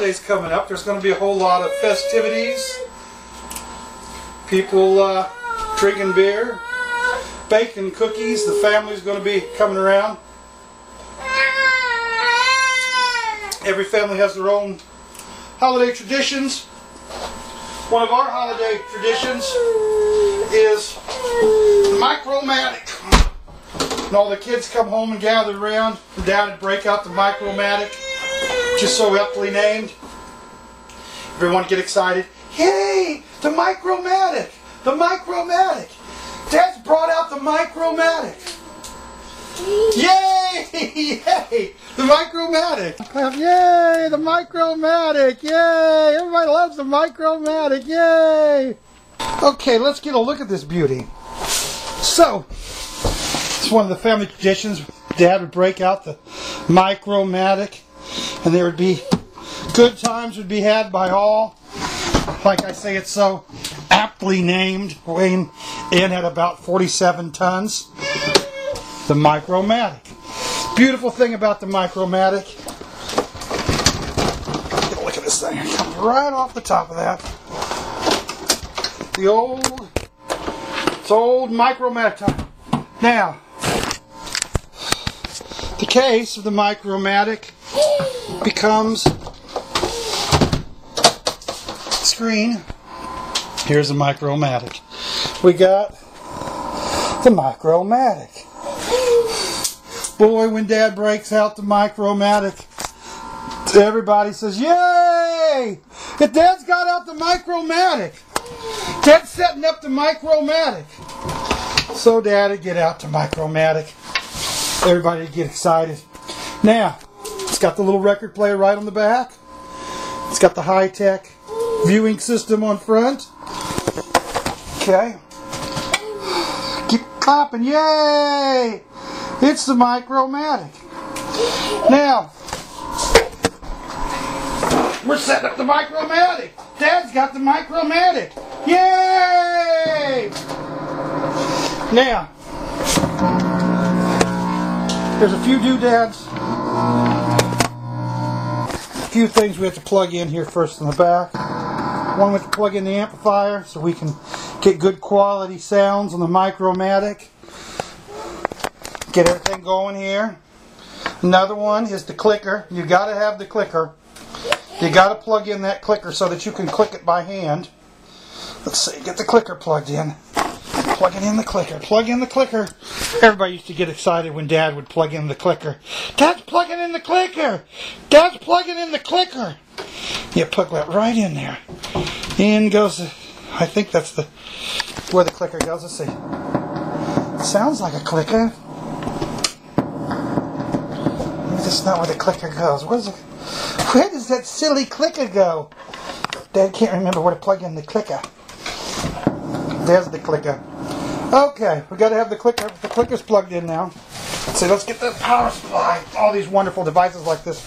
holidays coming up. There's going to be a whole lot of festivities. People drinking beer, baking cookies. The family's going to be coming around. Every family has their own holiday traditions. One of our holiday traditions is micromatic. And all the kids come home and gather around, and Dad would break out the micromatic, which is so aptly named. Everyone get excited. Yay! The micromatic! The micromatic! Dad's brought out the micromatic! Yay! Yay! The micromatic! Yay! The micromatic! Yay! Everybody loves the micromatic! Yay! Okay, let's get a look at this beauty. So, it's one of the family traditions. Dad would break out the micromatic, and there would be good times would be had by all. Like I say, it's so aptly named, weighing in at about 47 tons. The micromatic. Beautiful thing about the micromatic. Get a look at this thing. It comes right off the top of that. It's old micromatic top. Now, the case of the micromatic becomes screen. Here's the micromatic. We got the micromatic. Boy, when Dad breaks out the micromatic, everybody says, yay! If Dad's got out the micromatic. Dad's setting up the micromatic. So Dad would get out the micromatic. Everybody would get excited. Now, it's got the little record player right on the back. It's got the high-tech viewing system on front. Okay. Keep clapping. Yay! It's the micromatic. Now, we're setting up the micromatic. Dad's got the micromatic. Yay! Now, there's a few doodads. A few things we have to plug in here first in the back. One, we have to plug in the amplifier so we can get good quality sounds on the micromatic. Get everything going here. Another one is the clicker. You got to have the clicker. You got to plug in that clicker so that you can click it by hand. Let's see, get the clicker plugged in. Plugging in the clicker. Plug in the clicker. Everybody used to get excited when Dad would plug in the clicker. Dad's plugging in the clicker! Dad's plugging in the clicker! You plug that right in there. In goes the, I think that's the where the clicker goes. Let's see. Sounds like a clicker. Maybe that's not where the clicker goes. Where does that silly clicker go? Dad can't remember where to plug in the clicker. There's the clicker. Okay, we got to have the clicker. The clicker's plugged in now. So let's get the power supply. All these wonderful devices like this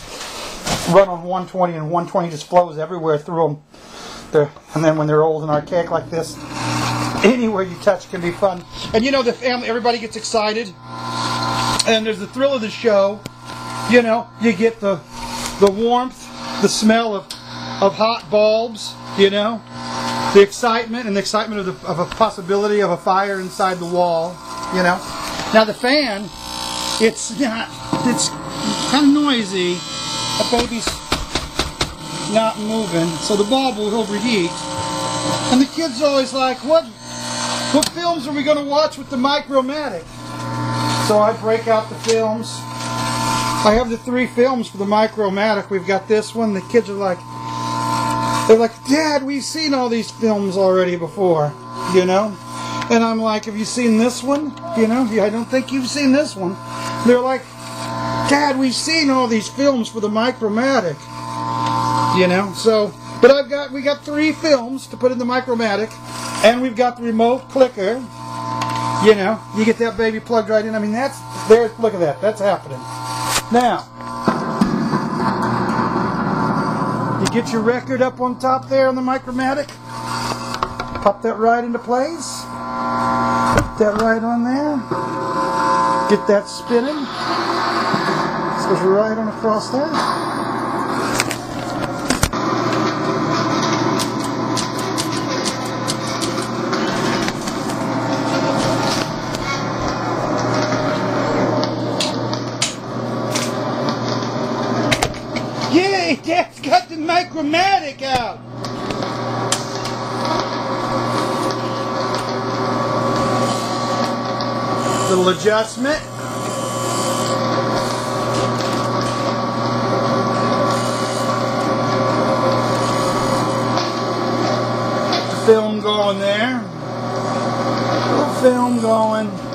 run on 120, and 120 just flows everywhere through them. And then when they're old and archaic like this, anywhere you touch can be fun. And you know, the family, everybody gets excited, and there's the thrill of the show. You know, you get the warmth, the smell of hot bulbs. You know, the excitement and the excitement of a possibility of a fire inside the wall. You know, now the fan, it's kind of noisy. The baby's not moving, so the bulb will overheat. And the kids are always like, what films are we going to watch with the micromatic? So I break out the films. I have the 3 films for the micromatic. We've got this one. The kids are like, they're like, Dad, we've seen all these films already before, you know? And I'm like, have you seen this one? You know, I don't think you've seen this one. They're like, Dad, we've seen all these films for the micromatic. You know, so, but we got 3 films to put in the micromatic, and we've got the remote clicker. You know, you get that baby plugged right in. I mean, look at that, that's happening. Now, you get your record up on top there on the micromatic. Pop that right into place. Put that right on there. Get that spinning. This goes right on across there. micromatic out. Little adjustment. Film going there. Little film going.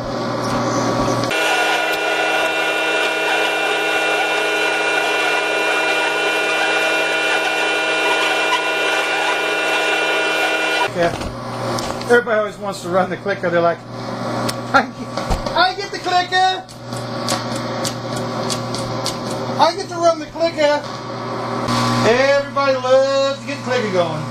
Yeah. Everybody always wants to run the clicker. They're like, I get the clicker. I get to run the clicker. Everybody loves to get the clicker going.